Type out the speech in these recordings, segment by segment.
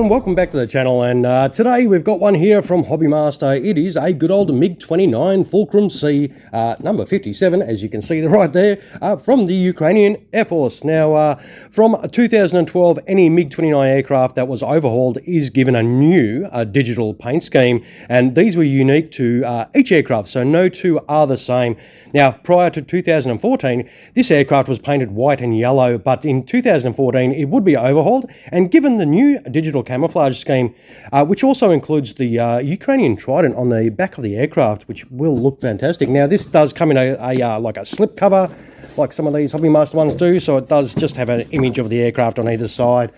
everyone, welcome back to the channel, and today we've got one here from Hobbymaster. It is a good old MiG-29 Fulcrum-C, number 57, as you can see right there, from the Ukrainian Air Force. Now, from 2012, any MiG-29 aircraft that was overhauled is given a new digital paint scheme, and these were unique to each aircraft, so no two are the same. Now, prior to 2014, this aircraft was painted white and yellow, but in 2014 it would be overhauled and given the new digital camouflage scheme, which also includes the Ukrainian Trident on the back of the aircraft, which will look fantastic. Now, this does come in like a slip cover, like some of these Hobbymaster ones do, so it does just have an image of the aircraft on either side.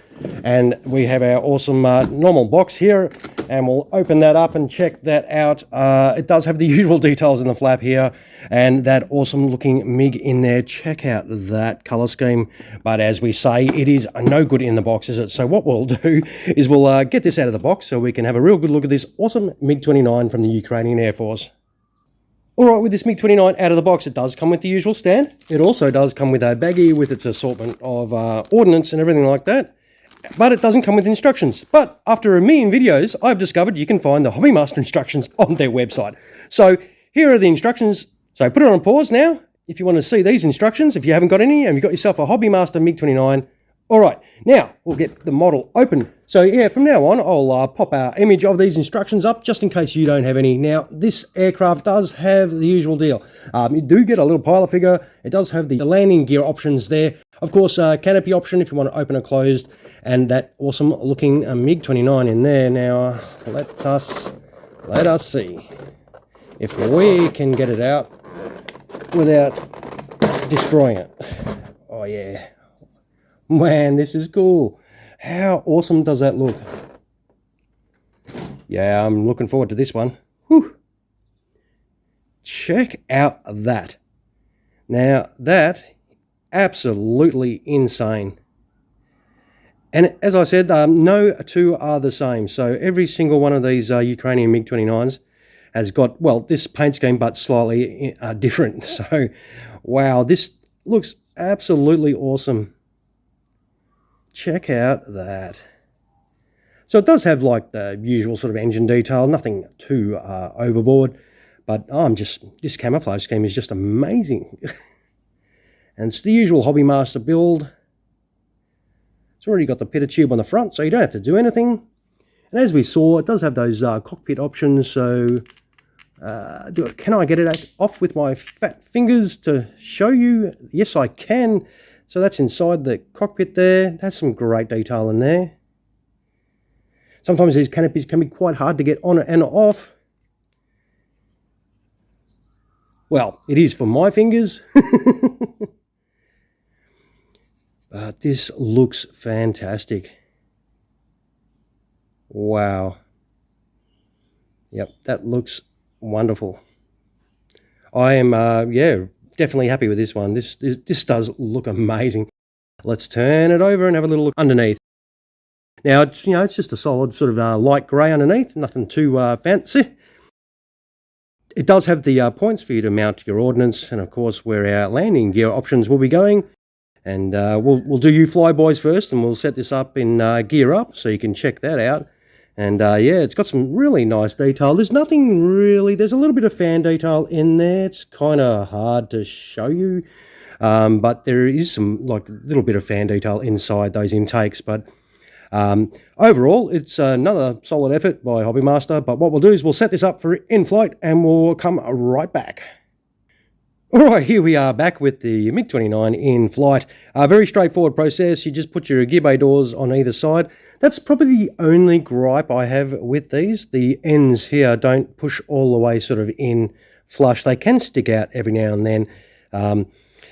And we have our awesome normal box here, and we'll open that up and check that out. It does have the usual details in the flap here, and that awesome looking MiG in there. Check out that color scheme, but as we say, it is no good in the box, is it? So what we'll do is we'll get this out of the box so we can have a real good look at this awesome MiG-29 from the Ukrainian Air Force. Alright, with this MiG-29 out of the box, it does come with the usual stand. It also does come with a baggie with its assortment of ordnance and everything like that. But it doesn't come with instructions. But after a million videos, I've discovered you can find the Hobbymaster instructions on their website. So here are the instructions. So put it on pause now if you want to see these instructions. If you haven't got any and you've got yourself a Hobbymaster MiG-29. Alright, now we'll get the model open. So yeah, from now on, I'll pop our image of these instructions up just in case you don't have any. Now, this aircraft does have the usual deal. You do get a little pilot figure. It does have the landing gear options there. Of course, canopy option if you want to open or closed, and that awesome looking MiG-29 in there. Now, let us see if we can get it out without destroying it. Oh yeah. Man, this is cool. How awesome does that look? Yeah, I'm looking forward to this one. Whew. Check out that. Now, that, absolutely insane. And as I said, no two are the same. So every single one of these Ukrainian MiG-29s has got, well, this paint scheme, but slightly different. So, wow, this looks absolutely awesome. Check out that. So it does have like the usual sort of engine detail, nothing too overboard, but this camouflage scheme is just amazing. And it's the usual Hobbymaster build. It's already got the pitot tube on the front, so you don't have to do anything. And as we saw, it does have those cockpit options, so can I get it off with my fat fingers to show you? Yes, I can. So that's inside the cockpit there. That's some great detail in there. Sometimes these canopies can be quite hard to get on and off. Well, it is for my fingers. But this looks fantastic. Wow. Yep, that looks wonderful. I am, yeah, definitely happy with this one. This does look amazing. Let's turn it over and have a little look underneath. Now, it's just a solid sort of light grey underneath, nothing too fancy. It does have the points for you to mount your ordnance, and of course where our landing gear options will be going. And we'll do you flyboys first, and we'll set this up in gear up so you can check that out. And yeah, it's got some really nice detail. There's nothing really, there's a little bit of fan detail in there. It's kind of hard to show you, but there is some like little bit of fan detail inside those intakes. But overall, it's another solid effort by Hobbymaster. But what we'll do is we'll set this up for in-flight and we'll come right back. Alright, here we are back with the MiG-29 in flight. A very straightforward process. You just put your gear bay doors on either side. That's probably the only gripe I have with these. The ends here don't push all the way sort of in flush. They can stick out every now and then.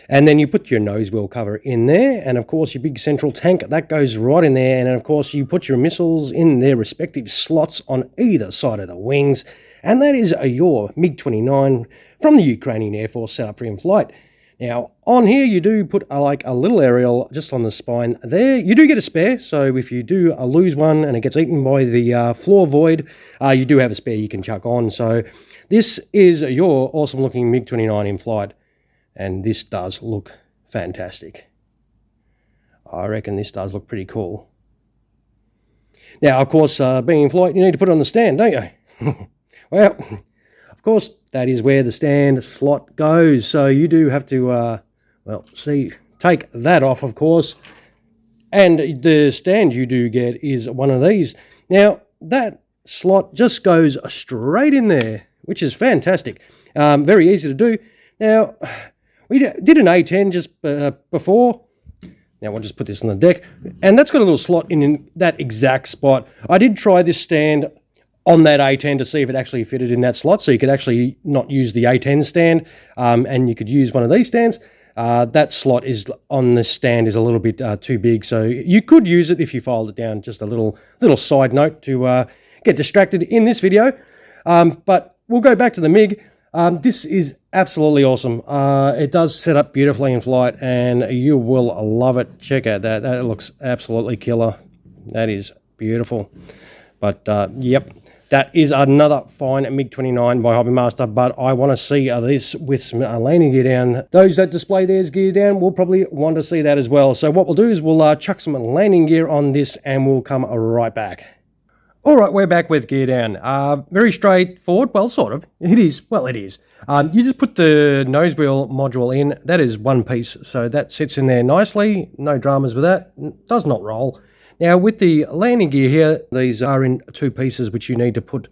And then you put your nose wheel cover in there, and of course your big central tank, that goes right in there, and of course you put your missiles in their respective slots on either side of the wings, and that is your MiG-29 from the Ukrainian Air Force set up for in-flight. Now, on here you do put like a little aerial just on the spine there. You do get a spare, so if you do lose one and it gets eaten by the floor void, you do have a spare you can chuck on. So this is your awesome looking MiG-29 in flight. And this does look fantastic. I reckon this does look pretty cool. Now, of course, being in flight, you need to put it on the stand, don't you? Well, of course, that is where the stand slot goes. So you do have to, take that off, of course. And the stand you do get is one of these. Now, that slot just goes straight in there, which is fantastic. Very easy to do. Now, we did an A10 just before. Now, we'll just put this on the deck. And that's got a little slot in that exact spot. I did try this stand on that A10 to see if it actually fitted in that slot. So you could actually not use the A10 stand, and you could use one of these stands. That slot is on this stand is a little bit too big. So you could use it if you filed it down. Just a little side note to get distracted in this video. But we'll go back to the MiG. This is absolutely awesome. It does set up beautifully in flight, and you will love it. Check out that. That looks absolutely killer. That is beautiful. But, yep, that is another fine MiG-29 by Hobbymaster, but I want to see this with some landing gear down. Those that display theirs gear down will probably want to see that as well. So what we'll do is we'll chuck some landing gear on this, and we'll come right back. All right, we're back with gear down. Very straightforward. Well, sort of. It is. Well, it is. You just put the nose wheel module in. That is one piece, so that sits in there nicely. No dramas with that. Does not roll. Now, with the landing gear here, these are in two pieces, which you need to put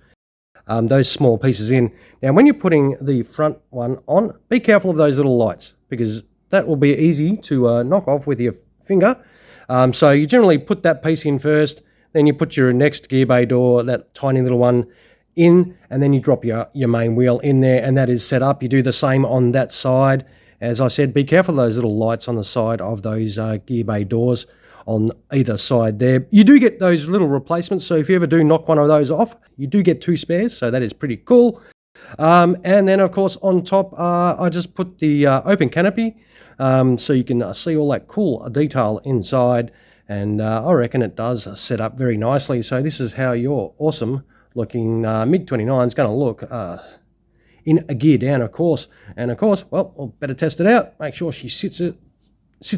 those small pieces in. Now, when you're putting the front one on, be careful of those little lights, because that will be easy to knock off with your finger. So you generally put that piece in first. Then you put your next gear bay door, that tiny little one, in, and then you drop your main wheel in there, and that is set up. You do the same on that side. As I said, be careful of those little lights on the side of those gear bay doors on either side there. You do get those little replacements, so if you ever do knock one of those off, you do get two spares, so that is pretty cool. And then, of course, on top, I just put the open canopy, so you can see all that cool detail inside. And I reckon it does set up very nicely. So this is how your awesome looking MiG-29 is going to look in a gear down, of course. And of course, well, we'll better test it out. Make sure she sits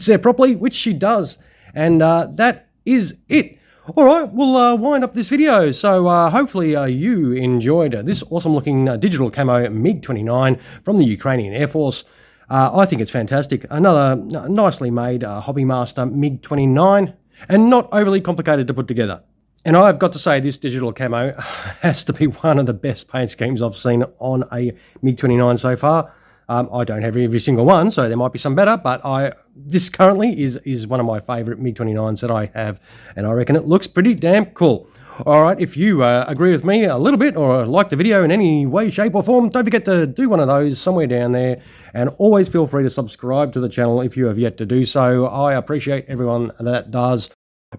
there properly, which she does. And that is it. All right, we'll wind up this video. So hopefully you enjoyed this awesome looking digital camo MiG-29 from the Ukrainian Air Force. I think it's fantastic. Another nicely made Hobbymaster MiG-29, and not overly complicated to put together. And I've got to say, this digital camo has to be one of the best paint schemes I've seen on a MiG-29 so far. I don't have every single one, so there might be some better, but this currently is one of my favourite MiG-29s that I have, and I reckon it looks pretty damn cool. All right, if you agree with me a little bit or like the video in any way, shape or form, don't forget to do one of those somewhere down there, and always feel free to subscribe to the channel if you have yet to do so. I appreciate everyone that does.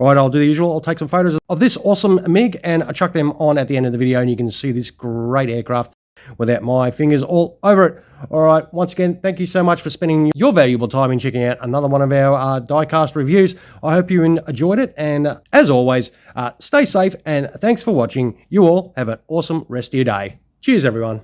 All right, I'll do the usual. I'll take some photos of this awesome MiG and I'll chuck them on at the end of the video, and you can see this great aircraft without my fingers all over it. All right, once again, thank you so much for spending your valuable time in checking out another one of our Diecast reviews. I hope you enjoyed it, and as always, stay safe, and thanks for watching. You all have an awesome rest of your day. Cheers, everyone.